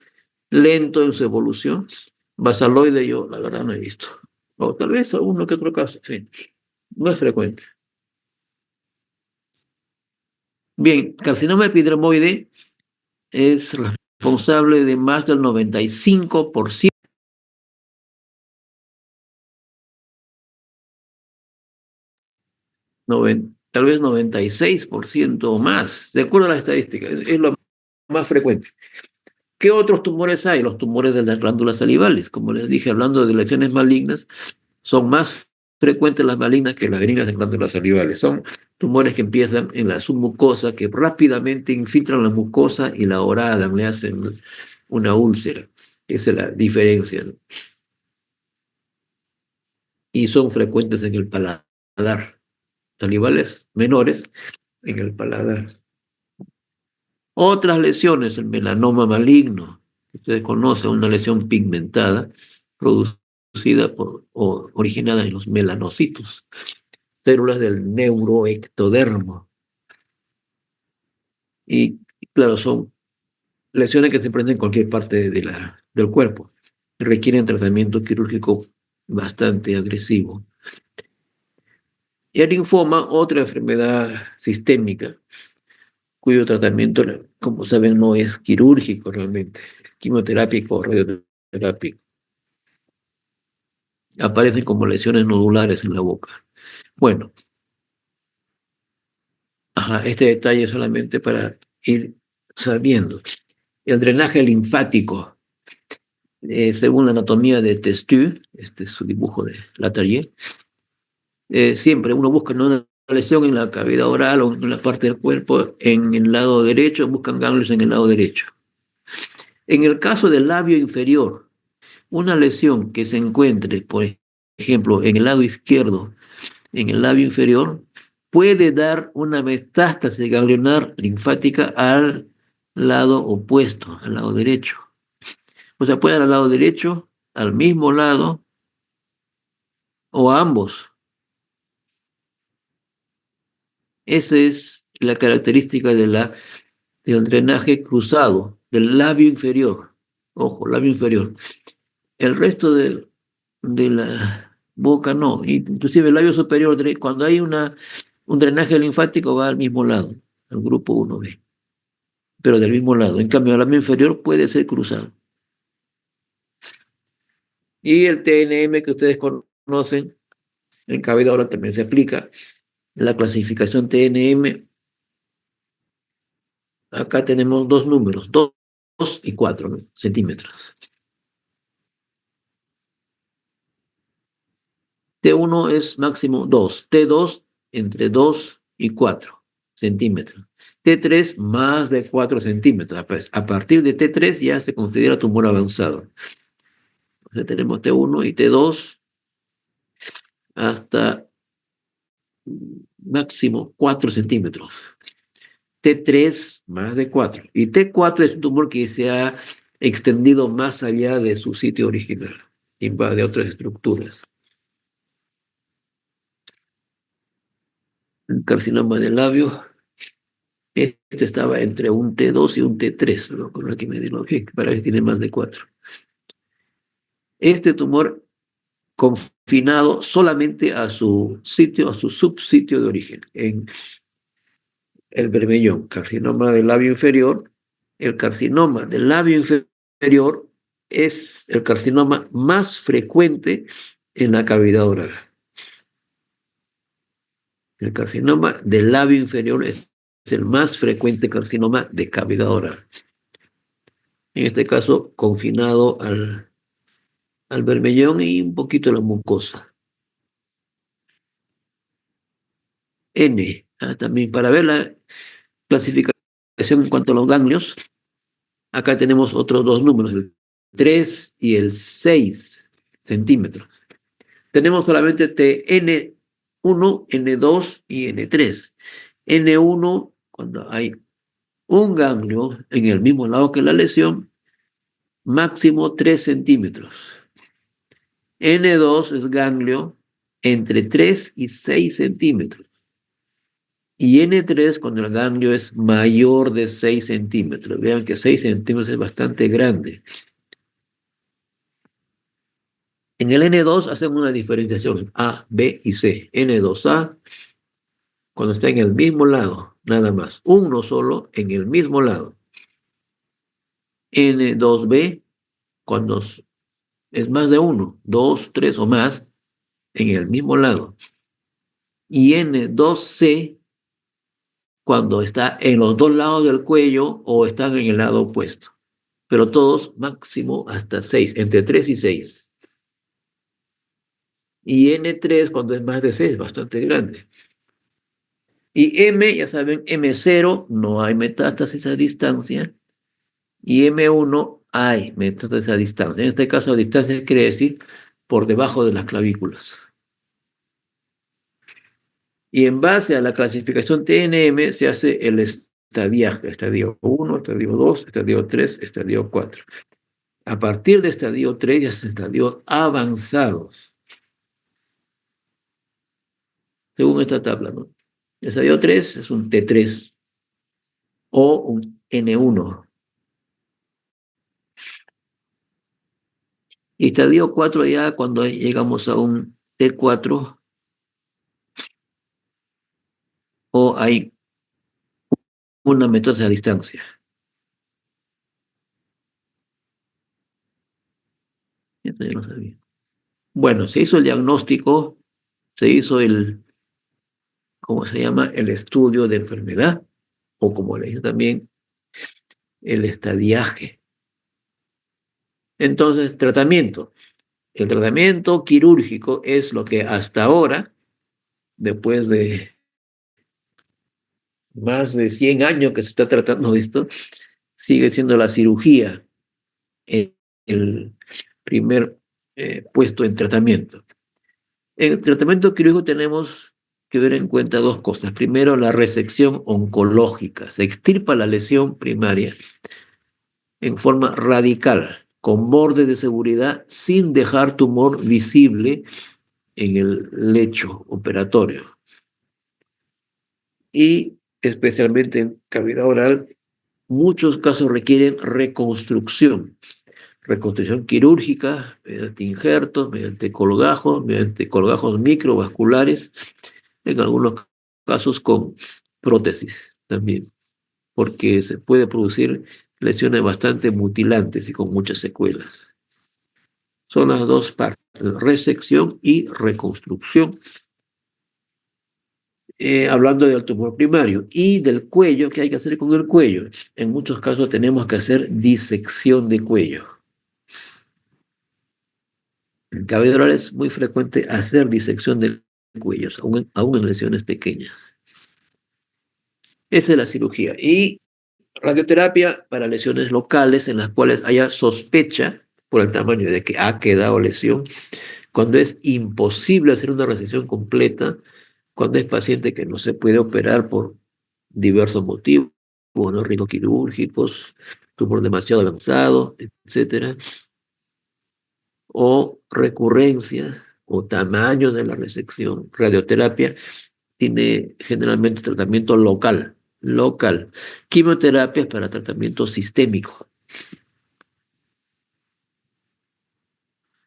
lento en su evolución. Basaloide yo, la verdad, no he visto. O tal vez alguno que otro caso, sí. No es frecuente. Bien, carcinoma epidermoide es responsable de más del 95%, tal vez 96% o más, de acuerdo a las estadísticas, es lo más frecuente. ¿Qué otros tumores hay? Los tumores de las glándulas salivales. Como les dije, hablando de lesiones malignas, son más frecuentes las malignas que las benignas de glándulas salivales. Son tumores que empiezan en la submucosa, que rápidamente infiltran la mucosa y la horadan, le hacen una úlcera. Esa es la diferencia, ¿no? Y son frecuentes en el paladar. Salivales menores en el paladar. Otras lesiones, el melanoma maligno, que ustedes conocen, una lesión pigmentada producida o originada en los melanocitos, células del neuroectodermo. Y claro, son lesiones que se prenden en cualquier parte del cuerpo. Requieren tratamiento quirúrgico bastante agresivo. Y el linfoma, otra enfermedad sistémica, cuyo tratamiento, como saben, no es quirúrgico realmente, quimioterápico o radioterápico. Aparecen como lesiones nodulares en la boca. Bueno, este detalle solamente para ir sabiendo. El drenaje linfático, según la anatomía de Testu, este es su dibujo de Latarrier, siempre uno busca una lesión en la cavidad oral o en la parte del cuerpo, en el lado derecho, buscan ganglios en el lado derecho. En el caso del labio inferior, una lesión que se encuentre, por ejemplo, en el lado izquierdo, en el labio inferior, puede dar una metástasis ganglionar linfática al lado opuesto, al lado derecho. O sea, puede al lado derecho, al mismo lado o a ambos. Esa es la característica del drenaje cruzado, del labio inferior. Ojo, labio inferior. El resto de la boca no. Inclusive el labio superior, cuando hay un drenaje linfático va al mismo lado, al grupo 1B, pero del mismo lado. En cambio, el labio inferior puede ser cruzado. Y el TNM que ustedes conocen, en cavidad oral también se aplica. La clasificación TNM, acá tenemos dos números, 2 y 4, ¿no? Centímetros. T1 es máximo 2, T2 entre 2 y 4 centímetros. T3 más de 4 centímetros. A partir de T3 ya se considera tumor avanzado. Entonces tenemos T1 y T2 hasta máximo 4 centímetros. T3 más de 4. Y T4 es un tumor que se ha extendido más allá de su sitio original. Invade otras estructuras. El carcinoma del labio. Este estaba entre un T2 y un T3, ¿no? Con aquí me digo, para que tiene más de 4. Este tumor confinado solamente a su sitio, a su subsitio de origen, en el bermellón, carcinoma del labio inferior. El carcinoma del labio inferior es el carcinoma más frecuente en la cavidad oral. El carcinoma del labio inferior es el más frecuente carcinoma de cavidad oral. En este caso, confinado al bermellón y un poquito a la mucosa. N, también para ver la clasificación en cuanto a los ganglios, acá tenemos otros dos números, el 3 y el 6 centímetros. Tenemos solamente N1, N2 y N3. N1, cuando hay un ganglio en el mismo lado que la lesión, máximo 3 centímetros. N2 es ganglio entre 3 y 6 centímetros. Y N3 cuando el ganglio es mayor de 6 centímetros. Vean que 6 centímetros es bastante grande. En el N2 hacen una diferenciación A, B y C. N2A cuando está en el mismo lado, nada más. Uno solo en el mismo lado. N2B cuando es más de uno, dos, tres o más en el mismo lado. Y N2C cuando está en los dos lados del cuello o están en el lado opuesto. Pero todos máximo hasta 6, entre 3 y 6. Y N3 cuando es más de 6, bastante grande. Y M, ya saben, M0 no hay metástasis a distancia. Y M1 hay metástasis a distancia. En este caso, a distancia quiere decir por debajo de las clavículas. Y en base a la clasificación TNM se hace el estadiaje, estadio 1, estadio 2, estadio 3, estadio 4. A partir de estadio 3 ya es estadio avanzados, según esta tabla, ¿no? El estadio 3 es un T3 o un N1. Y estadio 4 ya cuando llegamos a un T4 o hay una metástasis a distancia. Esto ya lo sabía. Bueno, se hizo el diagnóstico, se hizo el, ¿cómo se llama? El estudio de enfermedad, o como le dije también, el estadiaje. Entonces, tratamiento. El tratamiento quirúrgico es lo que hasta ahora, después de más de 100 años que se está tratando esto, sigue siendo la cirugía el primer puesto en tratamiento. En el tratamiento quirúrgico tenemos que ver en cuenta dos cosas. Primero, la resección oncológica. Se extirpa la lesión primaria en forma radical, con borde de seguridad, sin dejar tumor visible en el lecho operatorio. Y especialmente en cavidad oral, muchos casos requieren reconstrucción. Reconstrucción quirúrgica, mediante injertos, mediante colgajos microvasculares, en algunos casos con prótesis también, porque se puede producir lesiones bastante mutilantes y con muchas secuelas. Son las dos partes, resección y reconstrucción. Hablando del tumor primario y del cuello, ¿qué hay que hacer con el cuello? En muchos casos tenemos que hacer disección de cuello. En cavidad oral es muy frecuente hacer disección de cuellos, aún en lesiones pequeñas. Esa es la cirugía. Y radioterapia para lesiones locales en las cuales haya sospecha por el tamaño de que ha quedado lesión, cuando es imposible hacer una resección completa, cuando es paciente que no se puede operar por diversos motivos, ¿no? Rinoquirúrgicos, tumor demasiado avanzado, etcétera, o recurrencias o tamaño de la resección. Radioterapia tiene generalmente tratamiento local. Quimioterapia es para tratamiento sistémico.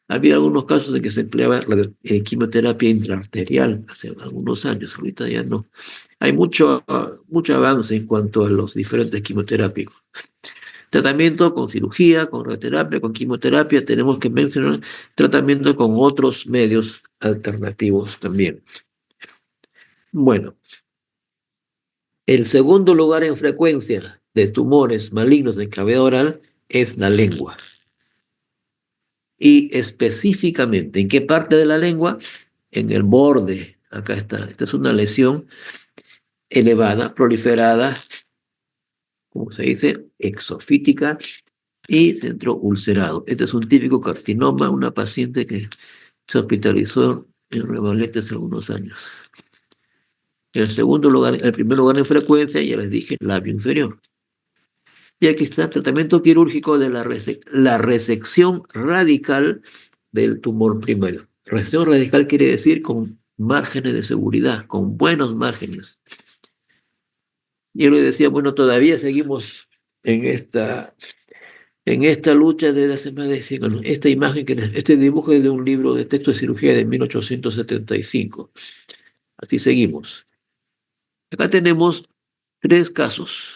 Había algunos casos en que se empleaba quimioterapia intraarterial hace algunos años, ahorita ya no. Hay mucho avance en cuanto a los diferentes quimioterapios. Tratamiento con cirugía, con radioterapia, con quimioterapia, tenemos que mencionar tratamiento con otros medios alternativos también. Bueno, el segundo lugar en frecuencia de tumores malignos de cavidad oral es la lengua. Y específicamente, ¿en qué parte de la lengua? En el borde. Acá está. Esta es una lesión elevada, proliferada, como se dice, exofítica y centro ulcerado. Este es un típico carcinoma, una paciente que se hospitalizó en Revalete hace algunos años. El primer lugar en frecuencia, ya les dije, labio inferior. Y aquí está el tratamiento quirúrgico de la resección radical del tumor primario. Resección radical quiere decir con márgenes de seguridad, con buenos márgenes. Yo le decía, bueno, todavía seguimos en esta lucha desde hace más de 100 años. Esta imagen, este dibujo es de un libro de texto de cirugía de 1875. Así seguimos. Acá tenemos 3 casos.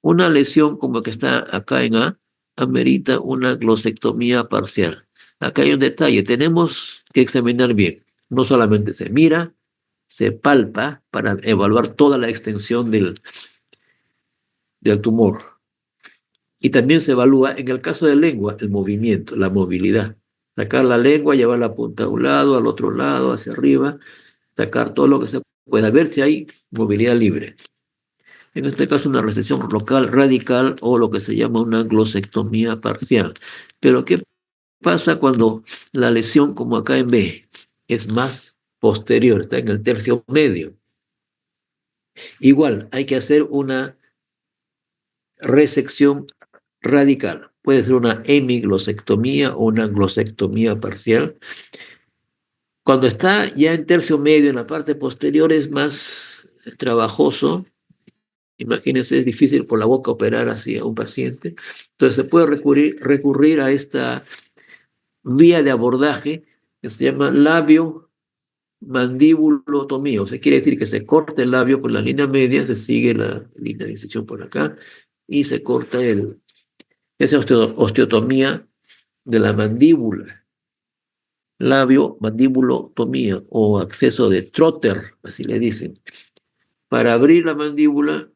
Una lesión como que está acá en A, amerita una glosectomía parcial. Acá hay un detalle, tenemos que examinar bien. No solamente se mira, se palpa para evaluar toda la extensión del tumor. Y también se evalúa, en el caso de lengua, el movimiento, la movilidad. Sacar la lengua, llevar la punta a un lado, al otro lado, hacia arriba, sacar todo lo que se pueda, ver si hay movilidad libre. En este caso, una resección local radical o lo que se llama una glosectomía parcial. Pero, ¿qué pasa cuando la lesión, como acá en B, es más posterior, está en el tercio medio? Igual, hay que hacer una resección radical. Puede ser una hemiglosectomía o una glosectomía parcial. Cuando está ya en tercio medio, en la parte posterior, es más trabajoso. Imagínense, es difícil por la boca operar así a un paciente. Entonces se puede recurrir a esta vía de abordaje que se llama labio mandíbulotomía. O sea, quiere decir que se corta el labio por la línea media, se sigue la línea de incisión por acá y se corta esa osteotomía de la mandíbula. Labio mandíbulotomía o acceso de Trotter, así le dicen, para abrir la mandíbula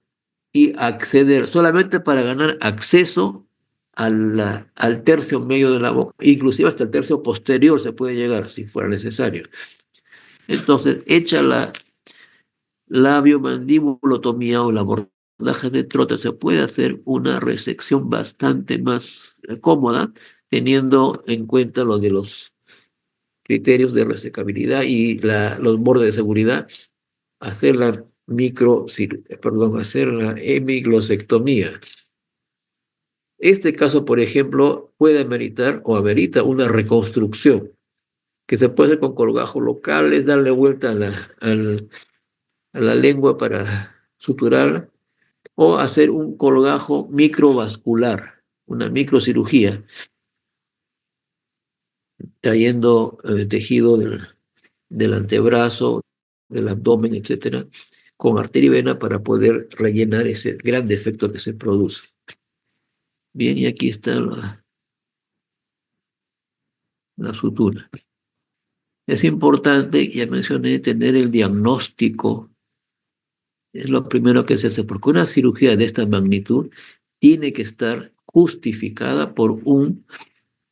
y acceder, solamente para ganar acceso al tercio medio de la boca, inclusive hasta el tercio posterior se puede llegar si fuera necesario. Entonces, hecha la labio-mandíbulotomía o el abordaje de Trotter, se puede hacer una resección bastante más cómoda, teniendo en cuenta lo de los criterios de resecabilidad y los bordes de seguridad, hacer la hacer la hemiglosectomía. Este caso, por ejemplo, puede ameritar o amerita una reconstrucción, que se puede hacer con colgajos locales, darle vuelta a la lengua para suturar, o hacer un colgajo microvascular, una microcirugía, trayendo tejido del antebrazo, del abdomen, etcétera, con arteria y vena para poder rellenar ese gran defecto que se produce. Bien, y aquí está la sutura. Es importante, ya mencioné, tener el diagnóstico. Es lo primero que se hace, porque una cirugía de esta magnitud tiene que estar justificada por un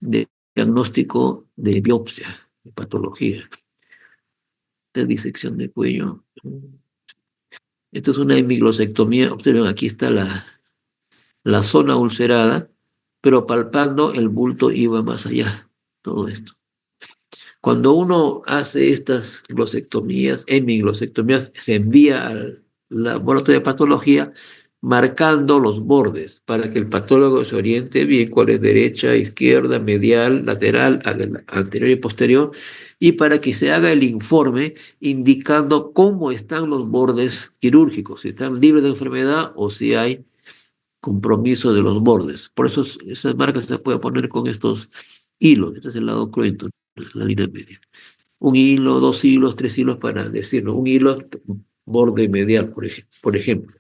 diagnóstico de biopsia, de patología, de disección de cuello. Esto es una hemiglosectomía. Observen, aquí está la zona ulcerada, pero palpando el bulto iba más allá, todo esto. Cuando uno hace estas glosectomías, hemiglosectomías, se envía al laboratorio de patología marcando los bordes para que el patólogo se oriente bien cuál es derecha, izquierda, medial, lateral, anterior y posterior, y para que se haga el informe indicando cómo están los bordes quirúrgicos, si están libres de enfermedad o si hay compromiso de los bordes. Por eso esas marcas se pueden poner con estos hilos. Este es el lado cruento, la línea media. Un hilo, 2 hilos, 3 hilos para decirlo. Un hilo, borde medial, por ejemplo.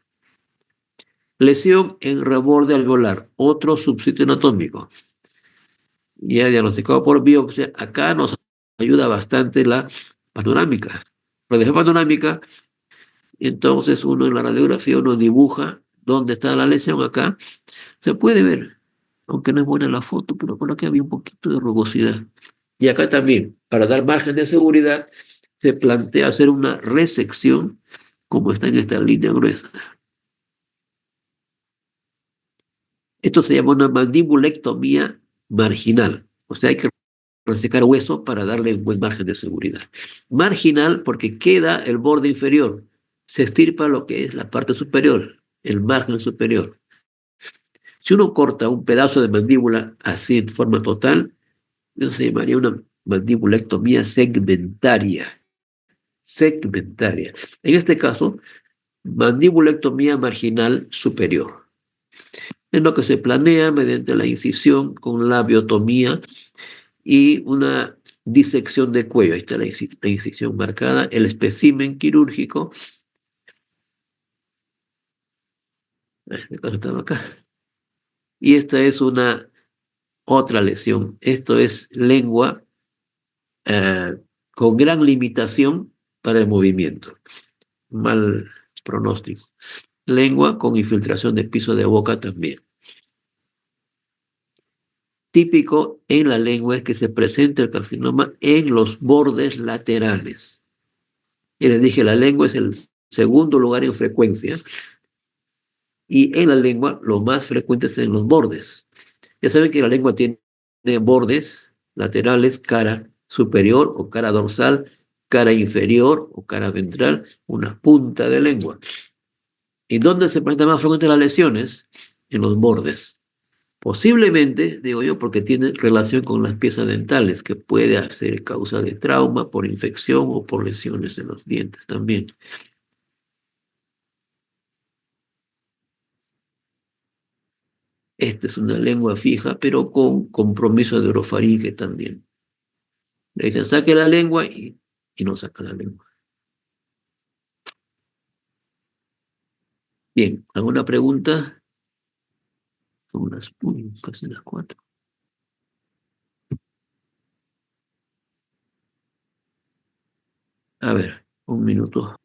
Lesión en reborde alveolar, otro subsitio anatómico. Ya diagnosticado por biopsia, acá nos ayuda bastante la panorámica. Radiografía panorámica, entonces uno en la radiografía uno dibuja dónde está la lesión acá. Se puede ver, aunque no es buena la foto, pero por aquí había un poquito de rugosidad. Y acá también, para dar margen de seguridad, se plantea hacer una resección, como está en esta línea gruesa. Esto se llama una mandibulectomía marginal. O sea, hay que resecar hueso para darle un buen margen de seguridad. Marginal porque queda el borde inferior. Se estirpa lo que es la parte superior, el margen superior. Si uno corta un pedazo de mandíbula así en forma total, eso se llamaría una mandibulectomía segmentaria. Segmentaria. En este caso, mandibulectomía marginal superior, en lo que se planea mediante la incisión con labiotomía y una disección de cuello. Ahí está la incisión marcada, el espécimen quirúrgico. Este caso estaba acá. Y esta es una otra lesión. Esto es lengua eh, con gran limitación para el movimiento. Mal pronóstico. Lengua con infiltración de piso de boca también. Típico en la lengua es que se presenta el carcinoma en los bordes laterales. Y les dije, la lengua es el segundo lugar en frecuencia. Y en la lengua lo más frecuente es en los bordes. Ya saben que la lengua tiene bordes laterales, cara superior o cara dorsal, cara inferior o cara ventral, una punta de lengua. ¿Y dónde se presentan más frecuentes las lesiones? En los bordes. Posiblemente, digo yo, porque tiene relación con las piezas dentales, que puede ser causa de trauma por infección o por lesiones en los dientes también. Esta es una lengua fija, pero con compromiso de orofaringe también. Le dicen, saque la lengua y no saca la lengua. Bien, ¿alguna pregunta? Son casi las 4. A ver, un minuto.